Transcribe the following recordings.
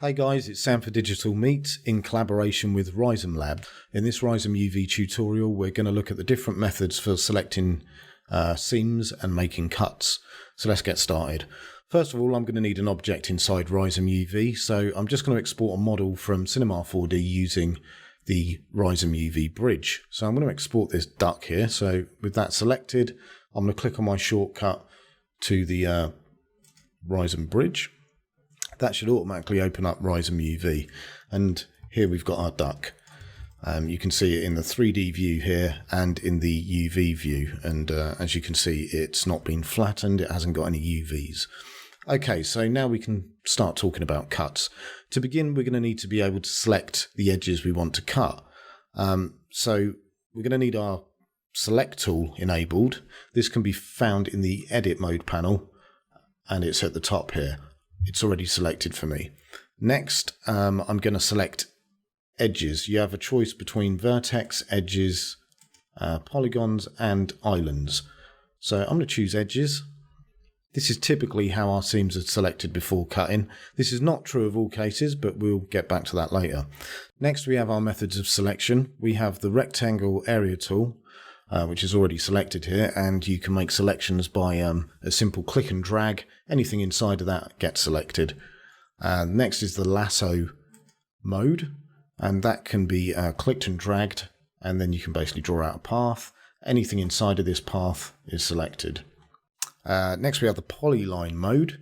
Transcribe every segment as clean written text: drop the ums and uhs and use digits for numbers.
Hey guys, it's Sam for Digital Meat in collaboration with Rizom Lab. In this Rizom UV tutorial, we're going to look at the different methods for selecting seams and making cuts. So let's get started. First of all, I'm going to need an object inside Rizom UV, so I'm just going to export a model from Cinema 4D using the Rizom UV bridge. So I'm going to export this duck here. So with that selected, I'm going to click on my shortcut to the Rizom bridge. That should automatically open up Rizom UV, and here we've got our duck. You can see it in the 3D view here and in the UV view, and as you can see, it's not been flattened, it hasn't got any UVs. Okay, so now we can start talking about cuts. To begin, we're going to need to be able to select the edges we want to cut. So we're going to need our select tool enabled. This can be found in the edit mode panel, and it's at the top here. It's already selected for me. Next, I'm going to select edges. You have a choice between vertex, edges, polygons, and islands. So I'm going to choose edges. This is typically how our seams are selected before cutting. This is not true of all cases, but we'll get back to that later. Next, we have our methods of selection. We have the rectangle area tool, which is already selected here, and you can make selections by a simple click and drag. Anything inside of that gets selected. Next is the lasso mode, and that can be clicked and dragged, and then you can basically draw out a path. Anything inside of this path is selected. Next we have the polyline mode,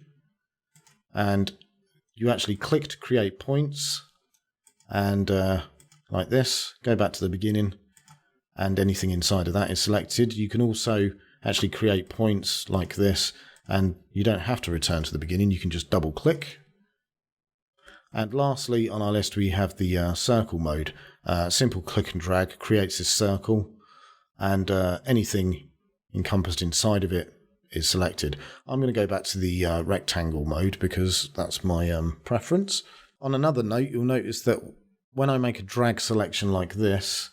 and you actually click to create points, and like this, go back to the beginning, and anything inside of that is selected. You can also actually create points like this, and you don't have to return to the beginning, you can just double click. And lastly on our list we have the circle mode. Simple click and drag creates this circle, and anything encompassed inside of it is selected. I'm going to go back to the rectangle mode because that's my preference. On another note, you'll notice that when I make a drag selection like this,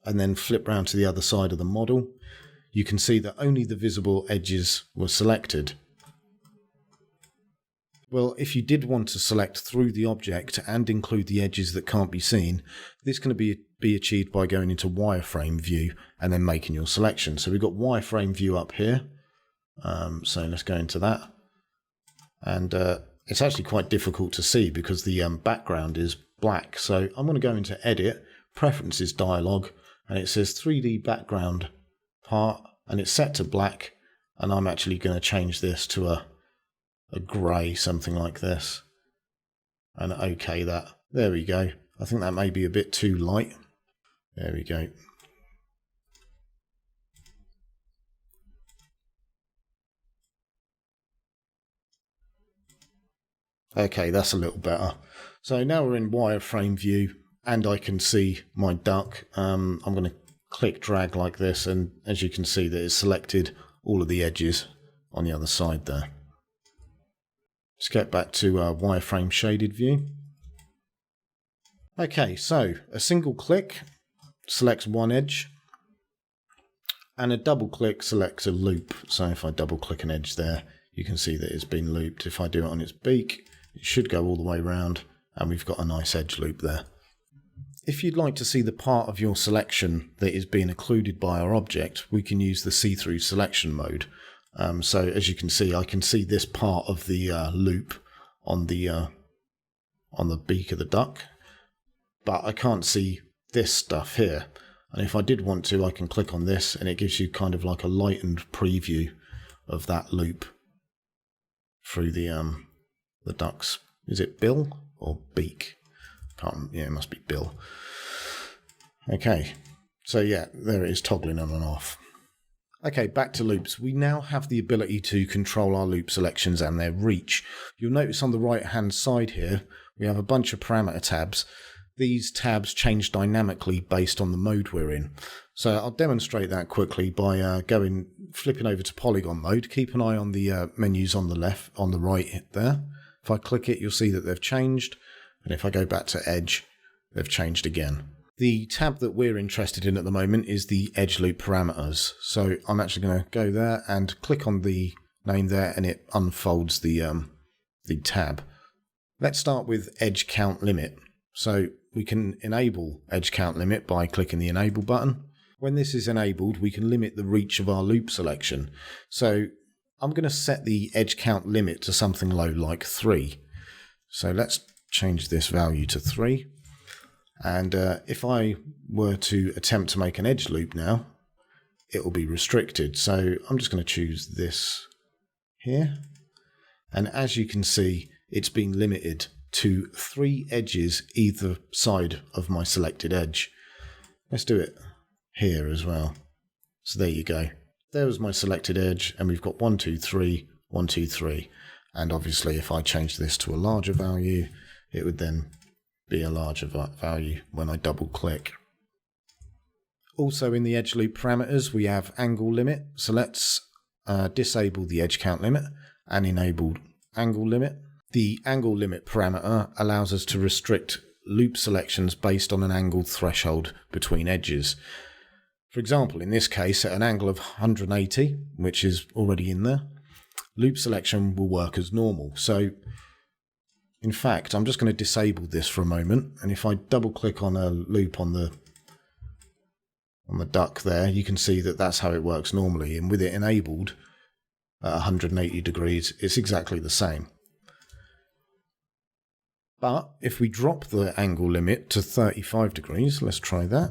and then flip round to the other side of the model, you can see that only the visible edges were selected. Well, if you did want to select through the object and include the edges that can't be seen, this can be achieved by going into wireframe view and then making your selection. So we've got wireframe view up here. So let's go into that. And it's actually quite difficult to see because the background is black. So I'm going to go into edit, preferences dialog, and it says 3D background part, and it's set to black, and I'm actually going to change this to a grey, something like this, and OK that. There we go. I think that may be a bit too light. There we go. OK, that's a little better. So now we're in wireframe view, and I can see my duck. I'm going to click drag like this, and as you can see that it's selected all of the edges on the other side there. Let's get back to wireframe shaded view. Okay, so a single click selects one edge, and a double click selects a loop. So if I double click an edge there, you can see that it's been looped. If I do it on its beak, it should go all the way around, and we've got a nice edge loop there. If you'd like to see the part of your selection that is being occluded by our object, we can use the see-through selection mode. So as you can see, I can see this part of the loop on the beak of the duck, but I can't see this stuff here. And if I did want to, I can click on this, and it gives you kind of like a lightened preview of that loop through the duck's, is it bill or beak? Yeah, it must be bill. Okay, so yeah, there it is toggling on and off. Okay, back to loops. We now have the ability to control our loop selections and their reach. You'll notice on the right hand side here, we have a bunch of parameter tabs. These tabs change dynamically based on the mode we're in. So I'll demonstrate that quickly by flipping over to polygon mode. Keep an eye on the menus on the left, on the right there. If I click it, you'll see that they've changed. And if I go back to edge, they've changed again. The tab that we're interested in at the moment is the edge loop parameters. So I'm actually going to go there and click on the name there, and it unfolds the the tab. Let's start with edge count limit. So we can enable edge count limit by clicking the enable button. When this is enabled, we can limit the reach of our loop selection. So I'm going to set the edge count limit to something low like 3. So let's change this value to 3. And if I were to attempt to make an edge loop now, it will be restricted. So I'm just going to choose this here. And as you can see, it's been limited to 3 edges either side of my selected edge. Let's do it here as well. So there you go. There was my selected edge, and we've got 1, 2, 3, 1, 2, 3. And obviously if I change this to a larger value, it would then be a larger value when I double click. Also in the edge loop parameters, we have angle limit. So let's disable the edge count limit and enable angle limit. The angle limit parameter allows us to restrict loop selections based on an angled threshold between edges. For example, in this case, at an angle of 180, which is already in there, loop selection will work as normal. So in fact, I'm just going to disable this for a moment. And if I double click on a loop on the duck there, you can see that that's how it works normally. And with it enabled at 180 degrees, it's exactly the same. But if we drop the angle limit to 35 degrees, let's try that,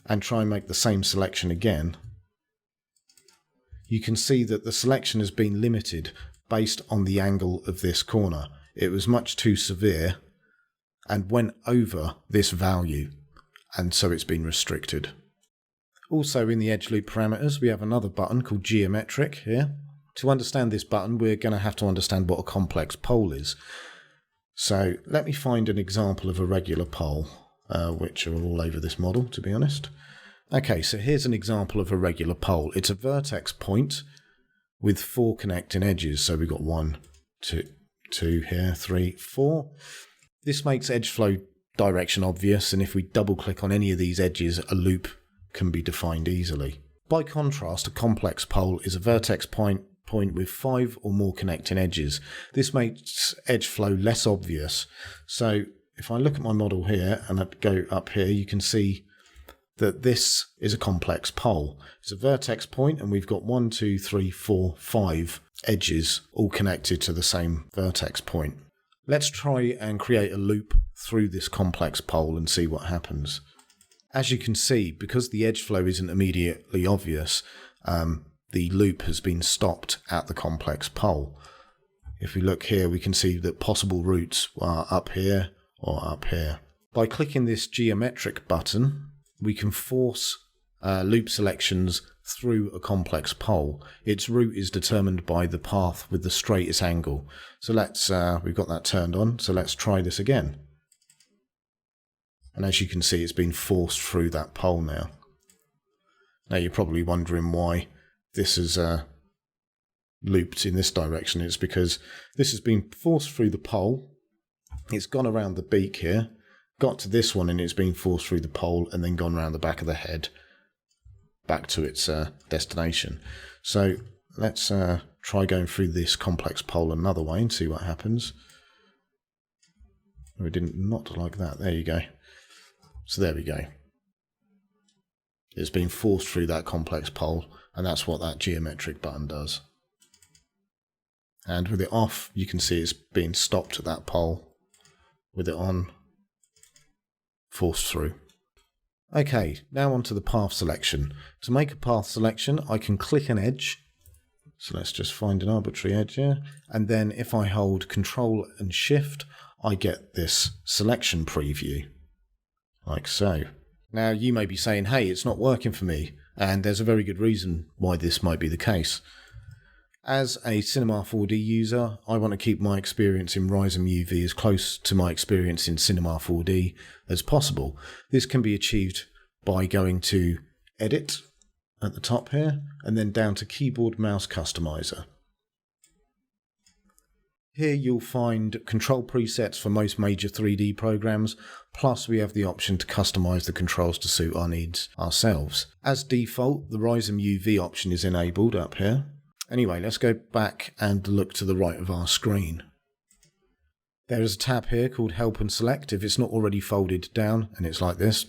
and try and make the same selection again, you can see that the selection has been limited based on the angle of this corner. It was much too severe and went over this value, and so it's been restricted. Also in the edge loop parameters, we have another button called geometric here. To understand this button, we're going to have to understand what a complex pole is. So let me find an example of a regular pole, which are all over this model, to be honest. Okay, so here's an example of a regular pole. It's a vertex point with 4 connecting edges. So we've got 1, 2 here, 3, 4. This makes edge flow direction obvious, and if we double click on any of these edges, a loop can be defined easily. By contrast, a complex pole is a vertex point with 5 or more connecting edges. This makes edge flow less obvious. So if I look at my model here and I go up here, you can see that this is a complex pole. It's a vertex point, and we've got 1, 2, 3, 4, 5 edges all connected to the same vertex point. Let's try and create a loop through this complex pole and see what happens. As you can see, because the edge flow isn't immediately obvious, the loop has been stopped at the complex pole. If we look here, we can see that possible routes are up here or up here. By clicking this geometric button, we can force loop selections through a complex pole. Its route is determined by the path with the straightest angle. So let's, we've got that turned on, so let's try this again. And as you can see, it's been forced through that pole now. Now you're probably wondering why this is looped in this direction. It's because this has been forced through the pole. It's gone around the beak here, got to this one, and it's been forced through the pole and then gone around the back of the head back to its destination. So let's try going through this complex pole another way and see what happens. We didn't not like that. There you go. So there we go. It's been forced through that complex pole, and that's what that geometric button does. And with it off, you can see it's being stopped at that pole. With it on, forced through. Okay, now onto the path selection. To make a path selection, I can click an edge. So let's just find an arbitrary edge here. And then if I hold Control and Shift, I get this selection preview, like so. Now you may be saying, hey, it's not working for me, and there's a very good reason why this might be the case. As a Cinema 4D user, I want to keep my experience in Rizom UV as close to my experience in Cinema 4D as possible. This can be achieved by going to Edit at the top here, and then down to Keyboard Mouse Customizer. Here you'll find control presets for most major 3D programs, plus we have the option to customize the controls to suit our needs ourselves. As default, the Rizom UV option is enabled up here. Anyway, let's go back and look to the right of our screen. There is a tab here called Help and Select. If it's not already folded down, and it's like this,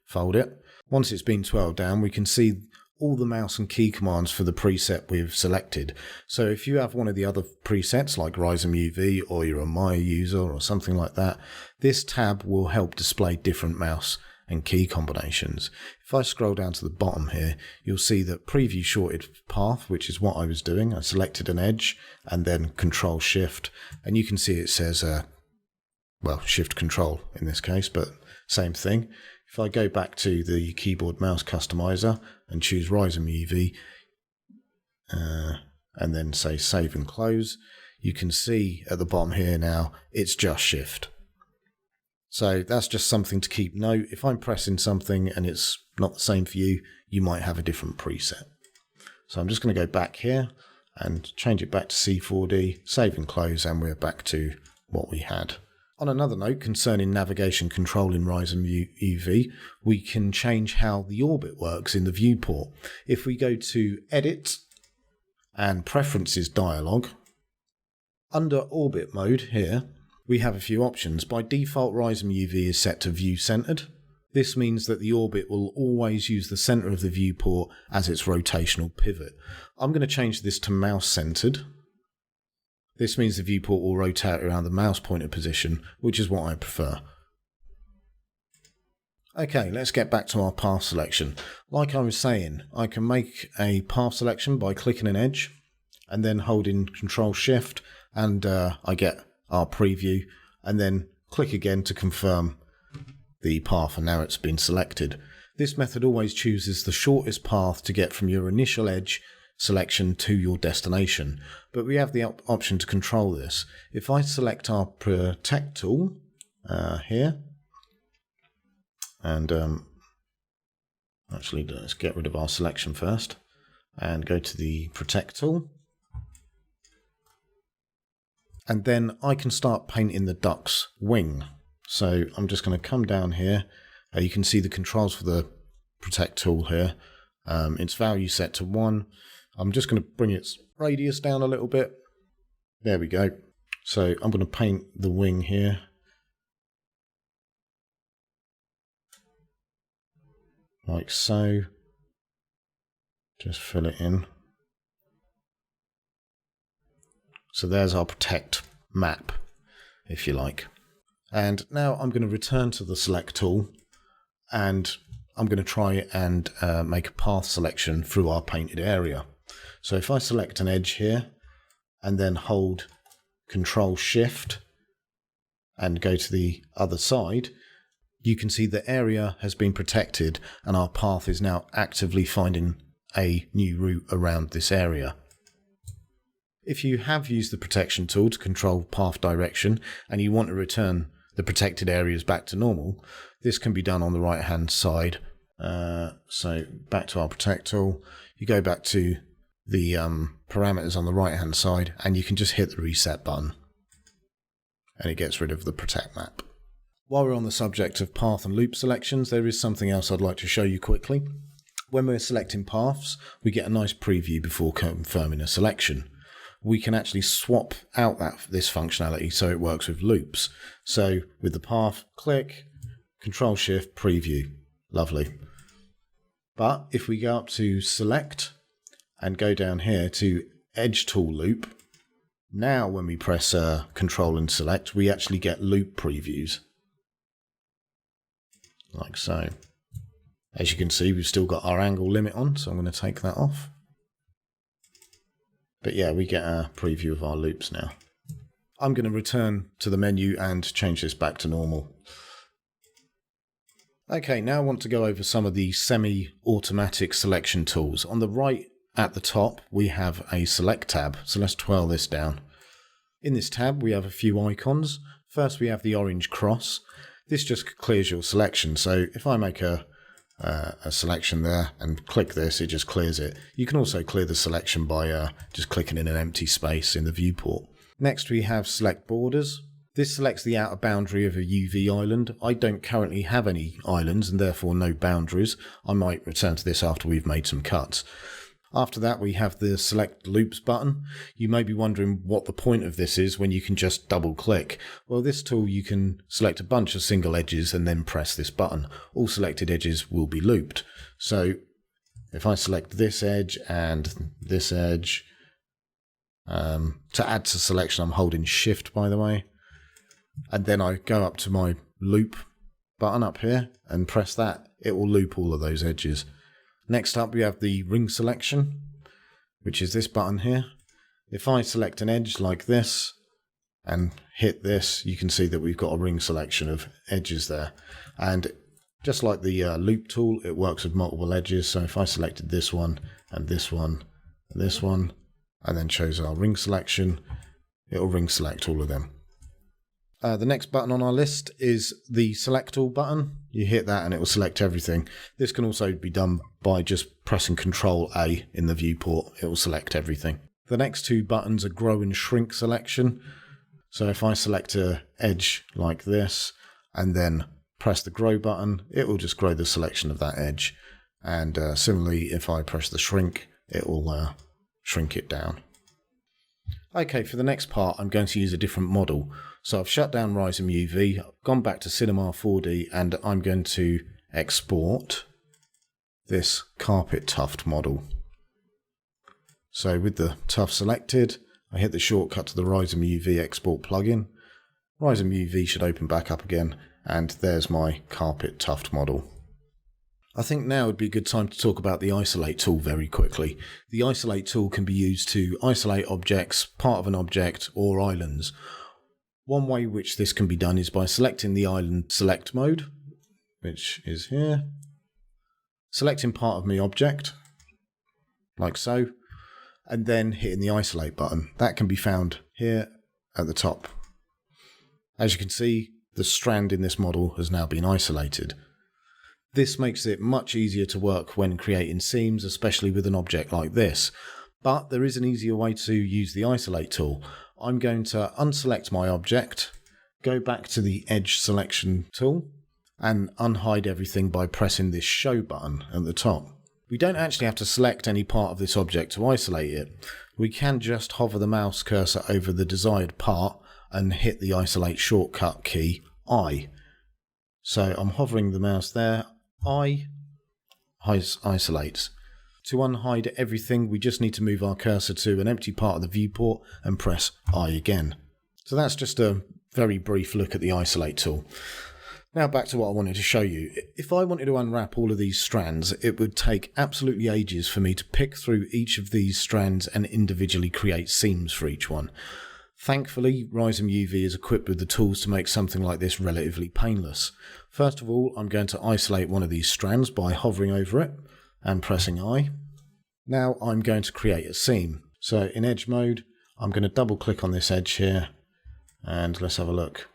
fold it. Once it's been twirled down, we can see all the mouse and key commands for the preset we've selected. So if you have one of the other presets like Rizom UV, or you're a Maya user or something like that, this tab will help display different mouse and key combinations. If I scroll down to the bottom here, you'll see that preview shorted path, which is what I was doing. I selected an edge and then Control Shift, and you can see it says well, Shift Control in this case, but same thing. If I go back to the keyboard mouse customizer and choose Rizom UV and then say save and close, you can see at the bottom here now it's just Shift. So that's just something to keep note. If I'm pressing something and it's not the same for you, you might have a different preset. So I'm just going to go back here and change it back to C4D, save and close, and we're back to what we had. On another note concerning navigation control in Rizom UV, we can change how the orbit works in the viewport. If we go to Edit and Preferences dialog, under Orbit mode here, we have a few options. By default, Rizom UV is set to view centered. This means that the orbit will always use the center of the viewport as its rotational pivot. I'm going to change this to mouse centered. This means the viewport will rotate around the mouse pointer position, which is what I prefer. Okay, let's get back to our path selection. Like I was saying, I can make a path selection by clicking an edge and then holding Control Shift, and I get our preview, and then click again to confirm the path, and now it's been selected. This method always chooses the shortest path to get from your initial edge selection to your destination, but we have the option to control this. If I select our Protect tool here, and actually let's get rid of our selection first and go to the Protect tool, and then I can start painting the duck's wing. So I'm just going to come down here. You can see the controls for the Protect tool here. Its value set to 1. I'm just going to bring its radius down a little bit. There we go. So I'm going to paint the wing here. Like so. Just fill it in. So there's our Protect map, if you like. And now I'm going to return to the Select tool, and I'm going to try and make a path selection through our painted area. So if I select an edge here and then hold Control Shift and go to the other side, you can see the area has been protected and our path is now actively finding a new route around this area. If you have used the protection tool to control path direction and you want to return the protected areas back to normal, this can be done on the right hand side. So back to our Protect tool, you go back to the parameters on the right hand side and you can just hit the reset button and it gets rid of the Protect map. While we're on the subject of path and loop selections, there is something else I'd like to show you quickly. When we're selecting paths, we get a nice preview before confirming a selection. We can actually swap out this functionality so it works with loops. So with the path, click, Control Shift, preview. Lovely. But if we go up to Select and go down here to Edge Tool Loop, now when we press Control and Select, we actually get loop previews. Like so. As you can see, we've still got our angle limit on, so I'm going to take that off. But yeah, we get a preview of our loops now. I'm going to return to the menu and change this back to normal. Okay, now I want to go over some of the semi-automatic selection tools. On the right at the top, we have a Select tab, so let's twirl this down. In this tab, we have a few icons. First, we have the orange cross. This just clears your selection, so if I make a selection there and click this, it just clears it. You can also clear the selection by just clicking in an empty space in the viewport. Next we have Select Borders. This selects the outer boundary of a UV island. I don't currently have any islands and therefore no boundaries. I might return to this after we've made some cuts. After that, we have the Select Loops button. You may be wondering what the point of this is when you can just double click. Well, this tool you can select a bunch of single edges and then press this button. All selected edges will be looped. So if I select this edge and this edge, to add to selection I'm holding Shift, by the way, and then I go up to my loop button up here and press that, it will loop all of those edges. Next up we have the ring selection, which is this button here. If I select an edge like this and hit this, you can see that we've got a ring selection of edges there. And just like the loop tool, it works with multiple edges. So if I selected this one and this one and this one, and then chose our ring selection, it will ring select all of them. The next button on our list is the Select All button. You hit that and it will select everything. This can also be done by just pressing Ctrl A in the viewport. It will select everything. The next two buttons are Grow and Shrink selection. So if I select an edge like this and then press the Grow button, it will just grow the selection of that edge. And similarly, if I press the Shrink, it will shrink it down. Okay, for the next part, I'm going to use a different model. So I've shut down Rizom UV, I've gone back to Cinema 4D, and I'm going to export this carpet tuft model. So with the tuft selected, I hit the shortcut to the Rizom UV export plugin. Rizom UV should open back up again, and there's my carpet tuft model. I think now would be a good time to talk about the Isolate tool very quickly. The Isolate tool can be used to isolate objects, part of an object, or islands. One way which this can be done is by selecting the island select mode, which is here. Selecting part of my object, like so, and then hitting the Isolate button. That can be found here at the top. As you can see, the strand in this model has now been isolated. This makes it much easier to work when creating seams, especially with an object like this. But there is an easier way to use the Isolate tool. I'm going to unselect my object, go back to the Edge Selection tool, and unhide everything by pressing this Show button at the top. We don't actually have to select any part of this object to isolate it. We can just hover the mouse cursor over the desired part and hit the Isolate shortcut key, I. So I'm hovering the mouse there. I isolates. To unhide everything, we just need to move our cursor to an empty part of the viewport and press I again. So that's just a very brief look at the Isolate tool. Now back to what I wanted to show you. If I wanted to unwrap all of these strands, it would take absolutely ages for me to pick through each of these strands and individually create seams for each one. Thankfully, Rizom UV is equipped with the tools to make something like this relatively painless. First of all, I'm going to isolate one of these strands by hovering over it and pressing I. Now I'm going to create a seam. So in edge mode, I'm going to double click on this edge here and let's have a look.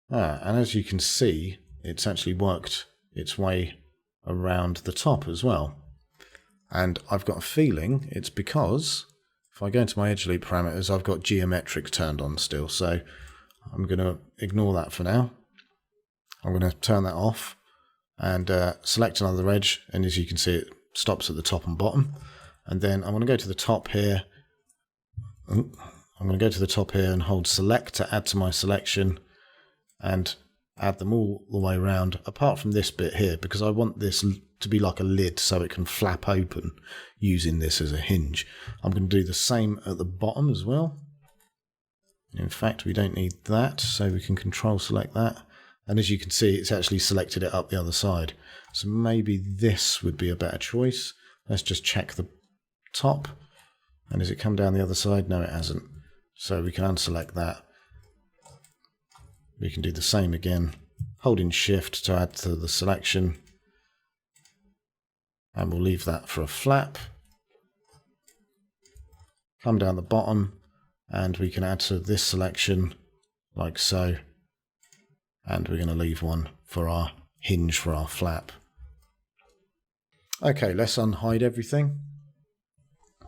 And as you can see, it's actually worked its way around the top as well. And I've got a feeling it's because if I go into my edge loop parameters, I've got geometric turned on still. So I'm going to ignore that for now. I'm going to turn that off and select another edge. And as you can see, it stops at the top and bottom. And then I'm going to go to the top here. I'm going to go to the top here and hold select to add to my selection and add them all the way around, apart from this bit here, because I want this to be like a lid so it can flap open using this as a hinge. I'm going to do the same at the bottom as well. In fact, we don't need that, so we can control select that. And as you can see, it's actually selected it up the other side. So maybe this would be a better choice. Let's just check the top. And has it come down the other side? No, it hasn't. So we can unselect that. We can do the same again, holding Shift to add to the selection. And we'll leave that for a flap. Come down the bottom, and we can add to this selection like so. And we're going to leave one for our hinge for our flap. Okay, let's unhide everything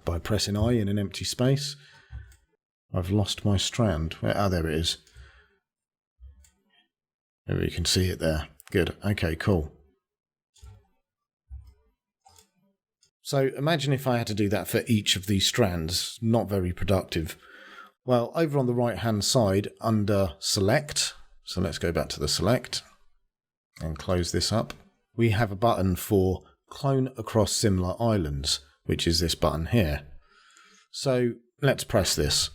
by pressing I in an empty space. I've lost my strand. Ah, there it is. Maybe you can see it there. Good. Okay, cool. So imagine if I had to do that for each of these strands, not very productive. Well, over on the right hand side under select, so let's go back to the select and close this up. We have a button for clone across similar islands, which is this button here. So let's press this.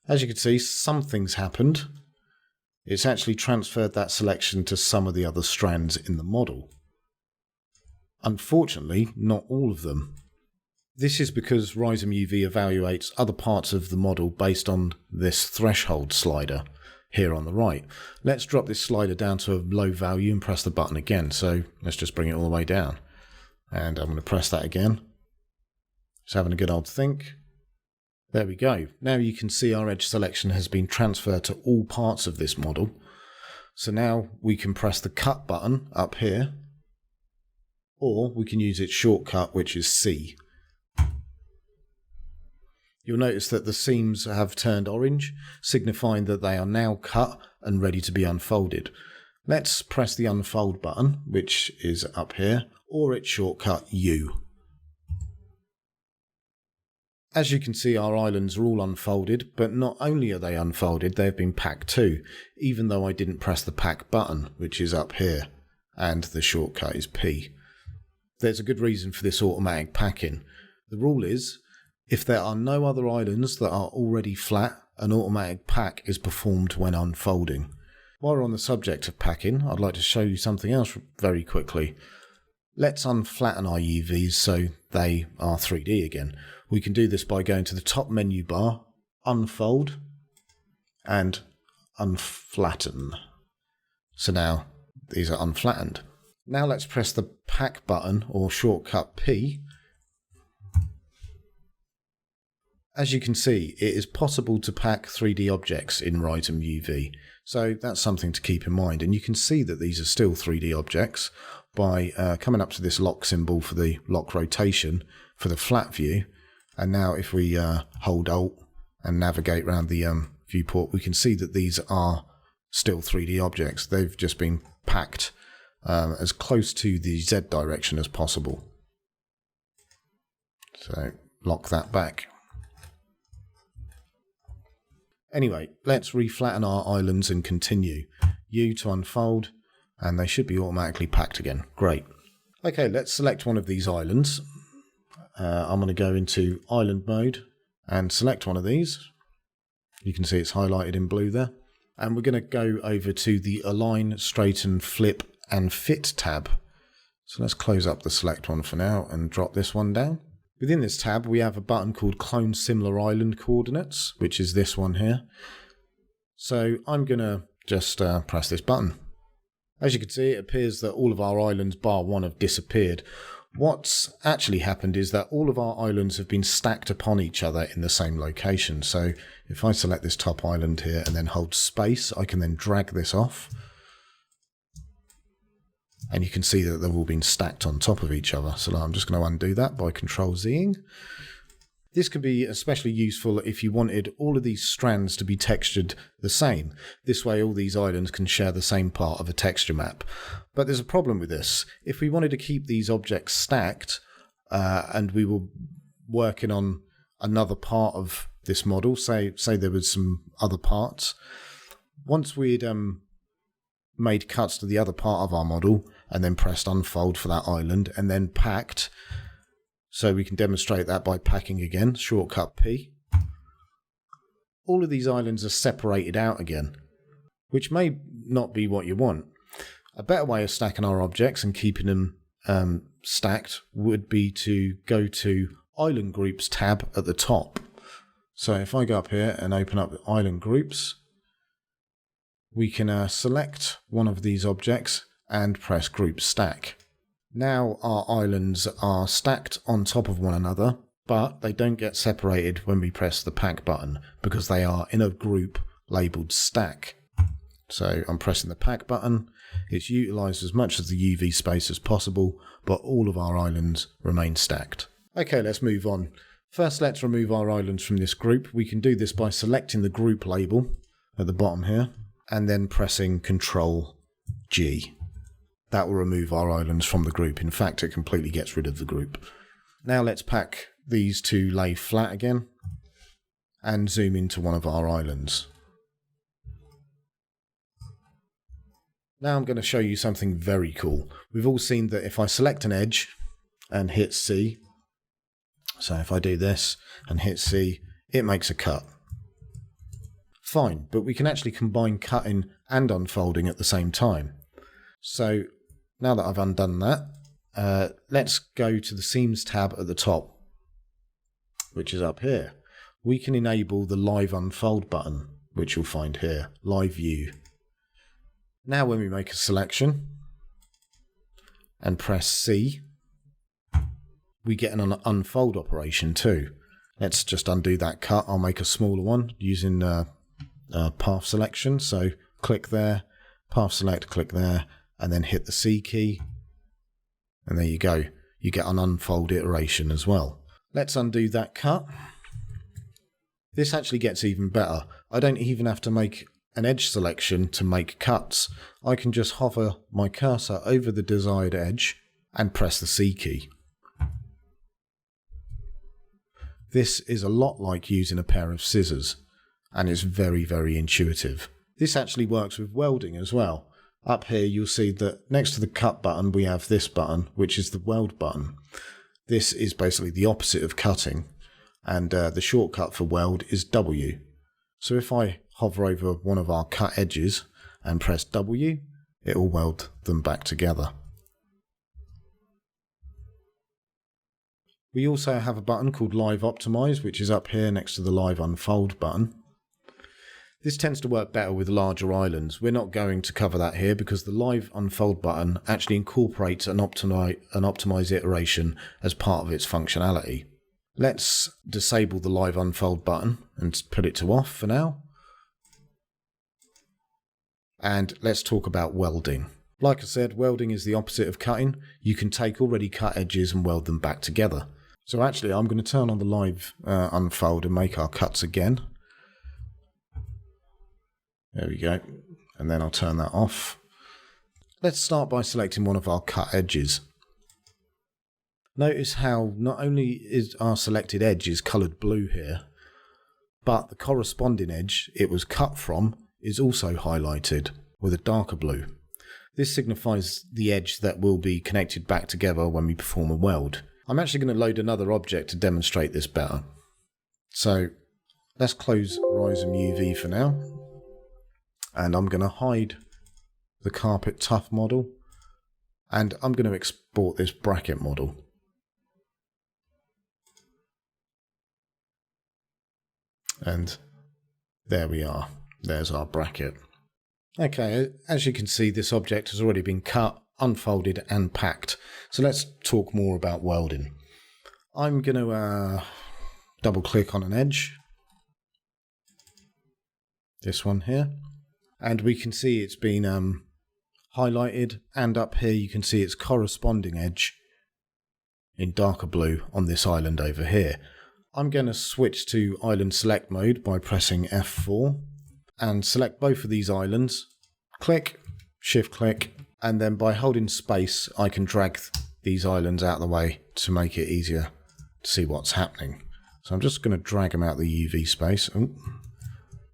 As you can see, something's happened. It's actually transferred that selection to some of the other strands in the model. Unfortunately, not all of them. This is because Rizom UV evaluates other parts of the model based on this threshold slider here on the right. Let's drop this slider down to a low value and press the button again. So let's just bring it all the way down. And I'm going to press that again. Just having a good old think. There we go. Now you can see our edge selection has been transferred to all parts of this model. So now we can press the cut button up here, or we can use its shortcut, which is C. You'll notice that the seams have turned orange, signifying that they are now cut and ready to be unfolded. Let's press the unfold button, which is up here, or its shortcut U. As you can see, our islands are all unfolded, but not only are they unfolded, they've been packed too, even though I didn't press the pack button, which is up here, and the shortcut is P. There's a good reason for this automatic packing. The rule is, if there are no other islands that are already flat, an automatic pack is performed when unfolding. While we're on the subject of packing, I'd like to show you something else very quickly. Let's unflatten our UVs so they are 3D again. We can do this by going to the top menu bar, unfold, and unflatten. So now these are unflattened. Now let's press the pack button or shortcut P. As you can see, it is possible to pack 3D objects in Rizom UV, so that's something to keep in mind. And you can see that these are still 3D objects by coming up to this lock symbol for the lock rotation for the flat view. And now if we hold Alt and navigate around the viewport, we can see that these are still 3D objects. They've just been packed as close to the Z direction as possible. So lock that back. Anyway, let's reflatten our islands and continue. U to unfold, and they should be automatically packed again. Great. Okay, let's select one of these islands. I'm going to go into island mode and select one of these. You can see it's highlighted in blue there. And we're going to go over to the Align, Straighten, Flip and Fit tab. So let's close up the select one for now and drop this one down. Within this tab, we have a button called Clone Similar Island Coordinates, which is this one here. So I'm going to just press this button. As you can see, it appears that all of our islands bar one have disappeared. What's actually happened is that all of our islands have been stacked upon each other in the same location. So if I select this top island here and then hold space, I can then drag this off. And you can see that they've all been stacked on top of each other. So I'm just going to undo that by Control-Zing. This could be especially useful if you wanted all of these strands to be textured the same. This way all these islands can share the same part of a texture map. But there's a problem with this. If we wanted to keep these objects stacked and we were working on another part of this model, say there was some other parts, once we'd made cuts to the other part of our model and then pressed unfold for that island and then packed, so we can demonstrate that by packing again, shortcut P. All of these islands are separated out again, which may not be what you want. A better way of stacking our objects and keeping them stacked would be to go to Island Groups tab at the top. So if I go up here and open up Island Groups, we can select one of these objects and press Group Stack. Now our islands are stacked on top of one another, but they don't get separated when we press the pack button because they are in a group labelled Stack. So I'm pressing the pack button. It's utilised as much of the UV space as possible, but all of our islands remain stacked. Okay, let's move on. First, let's remove our islands from this group. We can do this by selecting the group label at the bottom here and then pressing Control G. that will remove our islands from the group. In fact, it completely gets rid of the group. Now let's pack these to lay flat again and zoom into one of our islands. Now I'm going to show you something very cool. We've all seen that if I select an edge and hit C, so if I do this and hit C, it makes a cut. Fine, but we can actually combine cutting and unfolding at the same time. So now that I've undone that, let's go to the Seams tab at the top, which is up here. We can enable the Live Unfold button, which you'll find here, Live View. Now when we make a selection and press C, we get an unfold operation too. Let's just undo that cut. I'll make a smaller one using path selection. So click there, path select, click there, and then hit the C key. And there you go. You get an unfold iteration as well. Let's undo that cut. This actually gets even better. I don't even have to make an edge selection to make cuts. I can just hover my cursor over the desired edge and press the C key. This is a lot like using a pair of scissors, and it's very, very intuitive. This actually works with welding as well. Up here you'll see that next to the cut button we have this button, which is the weld button. This is basically the opposite of cutting, and the shortcut for weld is W. So if I hover over one of our cut edges and press W, it will weld them back together. We also have a button called Live Optimize, which is up here next to the Live Unfold button. This tends to work better with larger islands. We're not going to cover that here because the Live Unfold button actually incorporates an optimize iteration as part of its functionality. Let's disable the Live Unfold button and put it to off for now. And let's talk about welding. Like I said, welding is the opposite of cutting. You can take already cut edges and weld them back together. So actually I'm going to turn on the Live Unfold and make our cuts again. There we go. And then I'll turn that off. Let's start by selecting one of our cut edges. Notice how not only is our selected edge is coloured blue here, but the corresponding edge it was cut from is also highlighted with a darker blue. This signifies the edge that will be connected back together when we perform a weld. I'm actually going to load another object to demonstrate this better. So let's close Rizom UV for now. And I'm going to hide the carpet tough model. And I'm going to export this bracket model. And there we are. There's our bracket. Okay, as you can see, this object has already been cut, unfolded and packed. So let's talk more about welding. I'm going to double click on an edge. This one here. And we can see it's been highlighted, and up here you can see its corresponding edge in darker blue on this island over here. I'm going to switch to island select mode by pressing F4. And select both of these islands, click, shift click, and then by holding space I can drag these islands out of the way to make it easier to see what's happening. So I'm just going to drag them out of the UV space. Oh,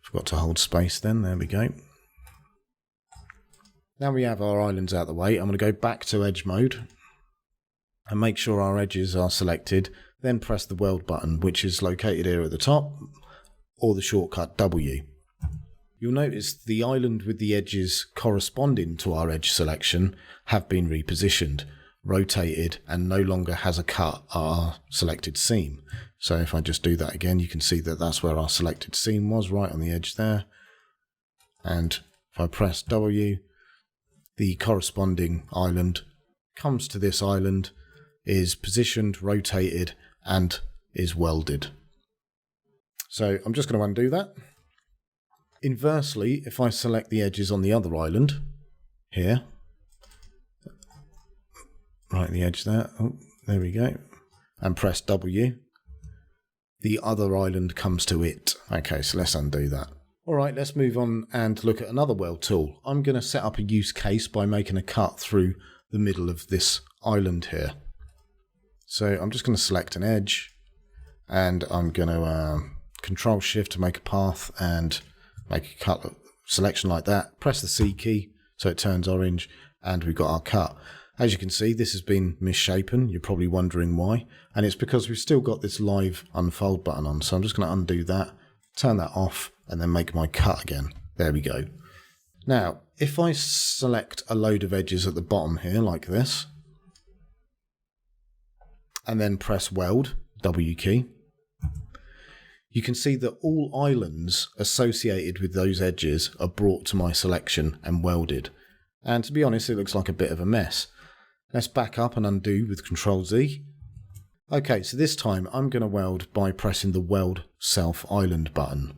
forgot to hold space then, there we go. Now we have our islands out of the way, I'm going to go back to edge mode and make sure our edges are selected, then press the weld button, which is located here at the top, or the shortcut W. You'll notice the island with the edges corresponding to our edge selection have been repositioned, rotated, and no longer has a cut at our selected seam. So if I just do that again, you can see that that's where our selected seam was, right on the edge there. And if I press W, the corresponding island comes to this island, is positioned, rotated, and is welded. So I'm just going to undo that. Inversely, if I select the edges on the other island, here, right at the edge there, oh, there we go, and press W, the other island comes to it. Okay, so let's undo that. Alright, let's move on and look at another weld tool. I'm going to set up a use case by making a cut through the middle of this island here. So I'm just going to select an edge, and I'm going to Control Shift to make a path and make a cut selection like that. Press the C key so it turns orange, and we've got our cut. As you can see, this has been misshapen. You're probably wondering why, and it's because we've still got this live unfold button on. So I'm just going to undo that, turn that off, and then make my cut again. There we go. Now, if I select a load of edges at the bottom here like this, and then press Weld, W key, you can see that all islands associated with those edges are brought to my selection and welded. And to be honest, it looks like a bit of a mess. Let's back up and undo with Control Z. Okay, so this time I'm going to weld by pressing the Weld Self Island button.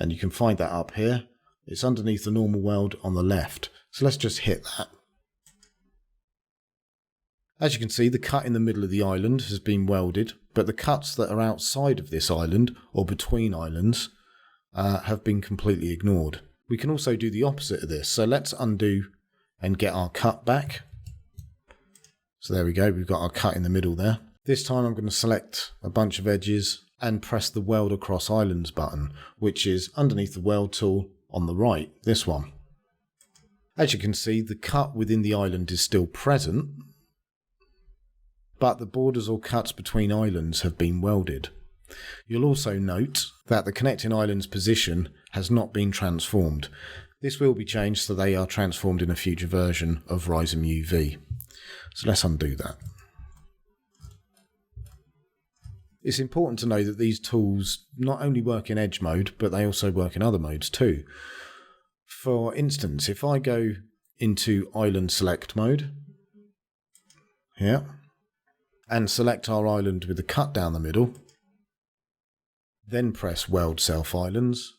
And you can find that up here. It's underneath the normal weld on the left. So let's just hit that. As you can see, the cut in the middle of the island has been welded, but the cuts that are outside of this island, or between islands, have been completely ignored. We can also do the opposite of this. So let's undo and get our cut back. So there we go, we've got our cut in the middle there. This time I'm going to select a bunch of edges and press the Weld Across Islands button, which is underneath the weld tool on the right, this one. As you can see, the cut within the island is still present, but the borders or cuts between islands have been welded. You'll also note that the connecting islands position has not been transformed. This will be changed so they are transformed in a future version of Rizom UV. So let's undo that. It's important to know that these tools not only work in edge mode, but they also work in other modes too. For instance, if I go into island select mode, here, and select our island with the cut down the middle, then press Weld Self Islands,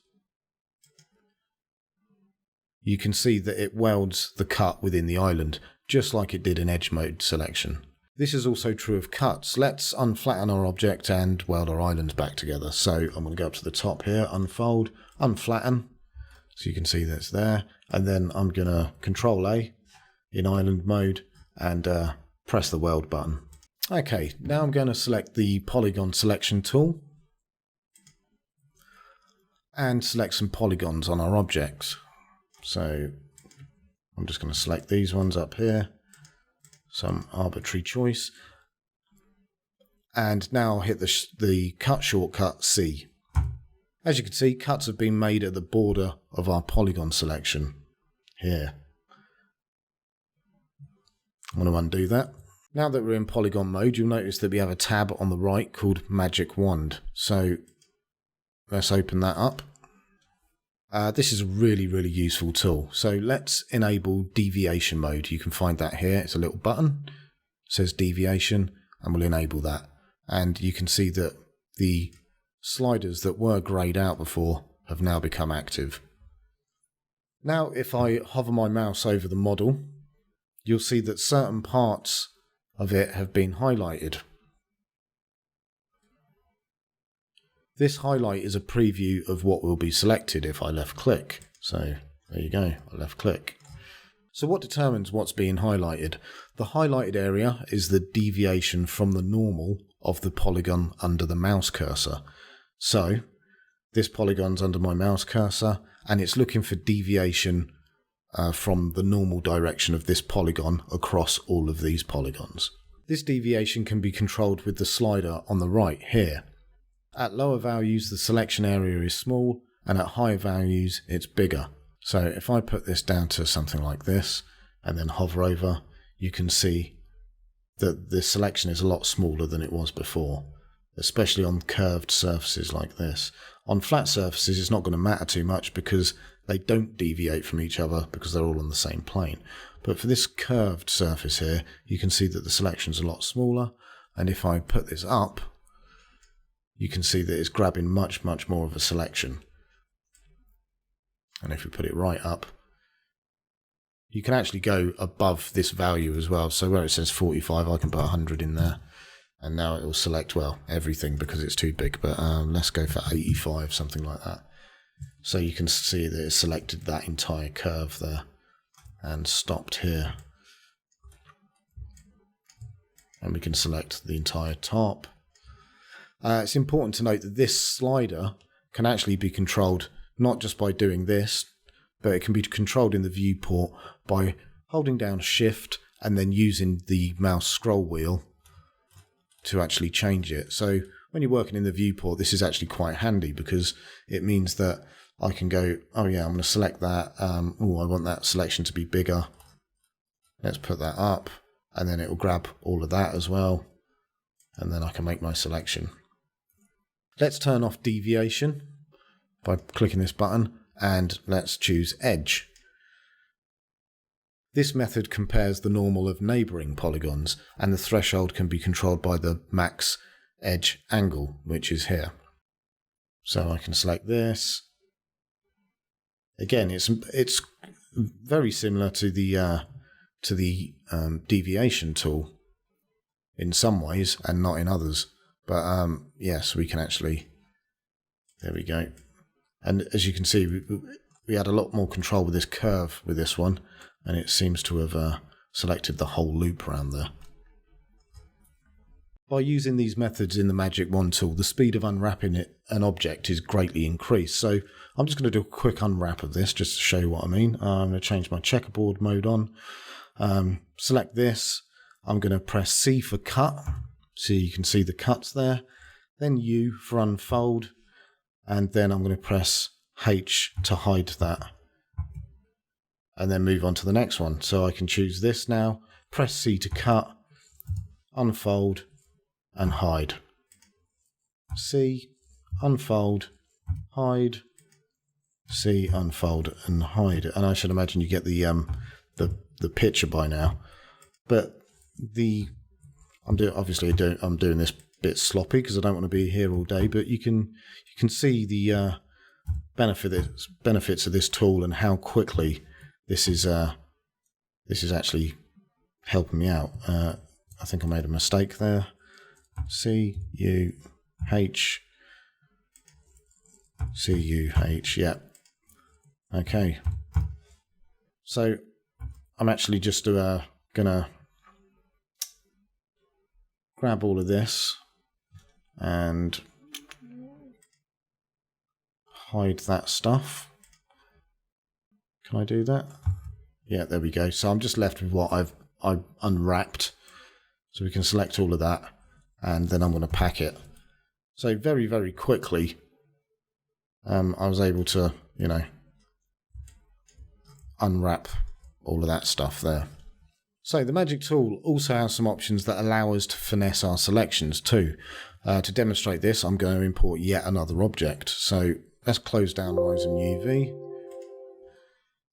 you can see that it welds the cut within the island, just like it did in edge mode selection. This is also true of cuts. Let's unflatten our object and weld our islands back together. So I'm going to go up to the top here, unfold, unflatten, so you can see that it's there. And then I'm going to Control A in island mode and press the weld button. Okay, now I'm going to select the polygon selection tool and select some polygons on our objects. So I'm just going to select these ones up here, some arbitrary choice, and now I'll hit the cut shortcut C. As you can see, cuts have been made at the border of our polygon selection here. I'm going to undo that. Now that we're in polygon mode, you'll notice that we have a tab on the right called Magic Wand. So let's open that up. This is a really useful tool. So let's enable deviation mode. You can find that here. It's a little button. It says deviation, and we'll enable that. And you can see that the sliders that were grayed out before have now become active. Now if I hover my mouse over the model, you'll see that certain parts of it have been highlighted. This highlight is a preview of what will be selected if I left click. So there you go, I left click. So what determines what's being highlighted? The highlighted area is the deviation from the normal of the polygon under the mouse cursor. So this polygon's under my mouse cursor and it's looking for deviation from the normal direction of this polygon across all of these polygons. This deviation can be controlled with the slider on the right here. At lower values, the selection area is small, and at higher values, it's bigger. So if I put this down to something like this, and then hover over, you can see that the selection is a lot smaller than it was before, especially on curved surfaces like this. On flat surfaces, it's not going to matter too much because they don't deviate from each other because they're all on the same plane. But for this curved surface here, you can see that the selection's a lot smaller, and if I put this up, you can see that it's grabbing much more of a selection. And if we put it right up, you can actually go above this value as well. So where it says 45, I can put 100 in there. And now it will select, well, everything because it's too big. But let's go for 85, something like that. So you can see that it selected that entire curve there and stopped here. And we can select the entire top. It's important to note that this slider can actually be controlled not just by doing this, but it can be controlled in the viewport by holding down Shift and then using the mouse scroll wheel to actually change it. So when you're working in the viewport, this is actually quite handy because it means that I can go, oh yeah, I'm going to select that. Oh, I want that selection to be bigger. Let's put that up, and then it will grab all of that as well. And then I can make my selection. Let's turn off deviation by clicking this button, and let's choose edge. This method compares the normal of neighbouring polygons, and the threshold can be controlled by the max edge angle, which is here. So I can select this. Again, it's very similar to the deviation tool in some ways and not in others. But yes, we can actually, there we go. And as you can see, we had a lot more control with this curve with this one, and it seems to have selected the whole loop around there. By using these methods in the Magic Wand tool, the speed of unwrapping an object is greatly increased. So I'm just going to do a quick unwrap of this just to show you what I mean. I'm going to change my checkerboard mode on. Select this. I'm going to press C for cut, so you can see the cuts there. Then U for unfold, and then I'm going to press H to hide that. And then move on to the next one. So I can choose this now, press C to cut, unfold, and hide. C, unfold, hide, C, unfold, and hide. And I should imagine you get the picture by now. But I'm doing this bit sloppy because I don't want to be here all day. But you can see the benefits of this tool and how quickly this is actually helping me out. I think I made a mistake there. C U H C U H. Yeah. Okay. So I'm actually just gonna grab all of this and hide that stuff. Can I do that? Yeah, there we go. So I'm just left with what I've unwrapped. So we can select all of that, and then I'm going to pack it. So very, very quickly, I was able to, unwrap all of that stuff there. So the Magic Tool also has some options that allow us to finesse our selections too. To demonstrate this, I'm going to import yet another object. So let's close down Rizom UV.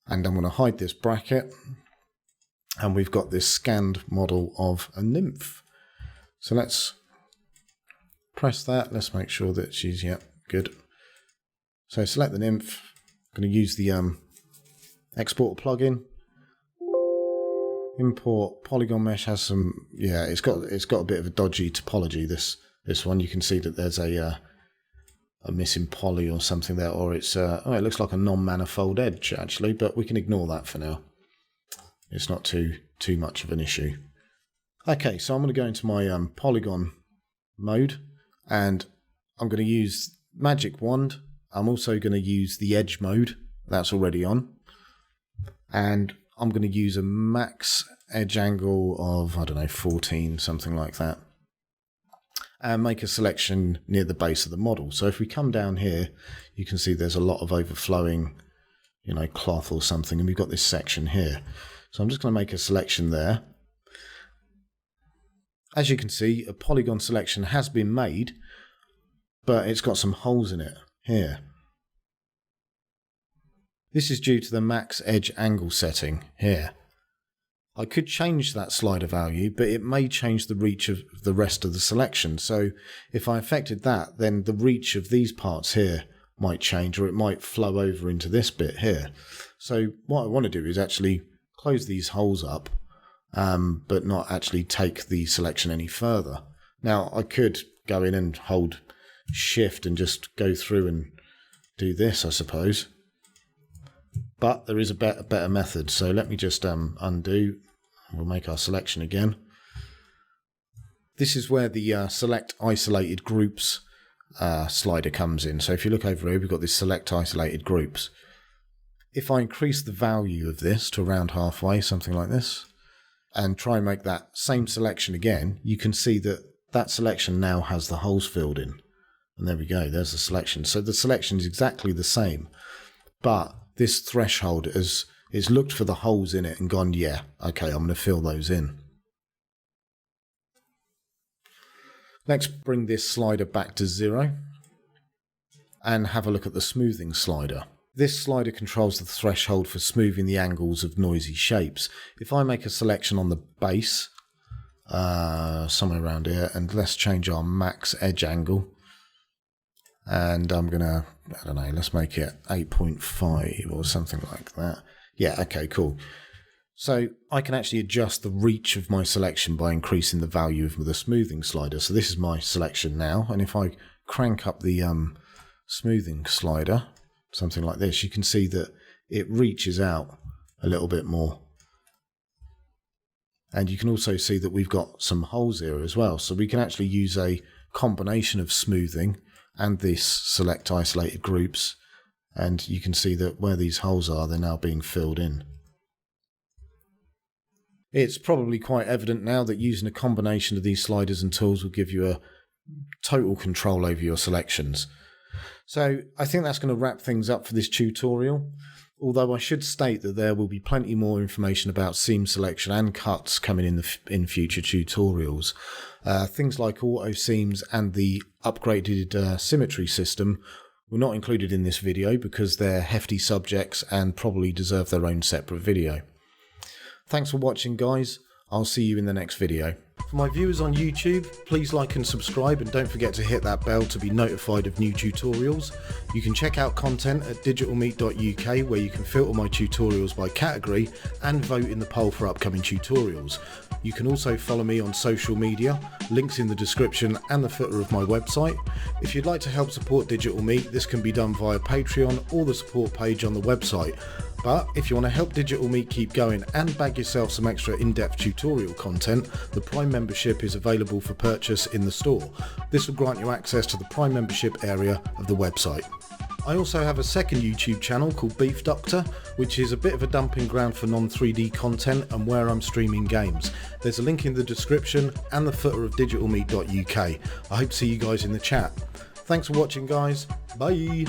And I'm going to hide this bracket. And we've got this scanned model of a nymph. So let's press that. Let's make sure that she's, good. So select the nymph. I'm going to use the export plugin. Import polygon mesh has some, it's got a bit of a dodgy topology. This one, you can see that there's a missing poly or something there, or it's it looks like a non-manifold edge actually, but we can ignore that for now. It's not too much of an issue. Okay, so I'm going to go into my polygon mode, and I'm going to use Magic Wand. I'm also going to use the edge mode. That's already on. And I'm going to use a max edge angle of, 14, something like that. And make a selection near the base of the model. So if we come down here, you can see there's a lot of overflowing, cloth or something. And we've got this section here. So I'm just going to make a selection there. As you can see, a polygon selection has been made, but it's got some holes in it here. This is due to the max edge angle setting here. I could change that slider value, but it may change the reach of the rest of the selection. So if I affected that, then the reach of these parts here might change, or it might flow over into this bit here. So what I want to do is actually close these holes up, but not actually take the selection any further. Now I could go in and hold Shift and just go through and do this, I suppose. But there is a better method. So let me just undo. We'll make our selection again. This is where the select isolated groups slider comes in. So if you look over here, we've got this select isolated groups. If I increase the value of this to around halfway, something like this, and try and make that same selection again, you can see that that selection now has the holes filled in. And there we go, there's the selection. So the selection is exactly the same, but this threshold is looked for the holes in it and gone, yeah, okay, I'm going to fill those in. Next, bring this slider back to 0 and have a look at the smoothing slider. This slider controls the threshold for smoothing the angles of noisy shapes. If I make a selection on the base, somewhere around here, and let's change our max edge angle, and I'm gonna, I don't know, let's make it 8.5 or something like that. Yeah, okay, cool. So I can actually adjust the reach of my selection by increasing the value of the smoothing slider. So this is my selection now, and if I crank up the smoothing slider, something like this, you can see that it reaches out a little bit more. And you can also see that we've got some holes here as well. So we can actually use a combination of smoothing and this select isolated groups. And you can see that where these holes are, they're now being filled in. It's probably quite evident now that using a combination of these sliders and tools will give you a total control over your selections. So I think that's going to wrap things up for this tutorial, although I should state that there will be plenty more information about seam selection and cuts coming in future tutorials. Things like auto seams and the upgraded symmetry system were not included in this video because they're hefty subjects and probably deserve their own separate video. Thanks for watching, guys. I'll see you in the next video. For my viewers on YouTube, please like and subscribe, and don't forget to hit that bell to be notified of new tutorials. You can check out content at digitalmeat.uk, where you can filter my tutorials by category and vote in the poll for upcoming tutorials. You can also follow me on social media, links in the description and the footer of my website. If you'd like to help support Digital Meat, this can be done via Patreon or the support page on the website. But if you want to help Digital Meat keep going and bag yourself some extra in-depth tutorial content, the Prime membership is available for purchase in the store. This will grant you access to the Prime membership area of the website. I also have a second YouTube channel called Beef Doctor, which is a bit of a dumping ground for non-3D content and where I'm streaming games. There's a link in the description and the footer of digitalmeat.uk. I hope to see you guys in the chat. Thanks for watching, guys. Bye.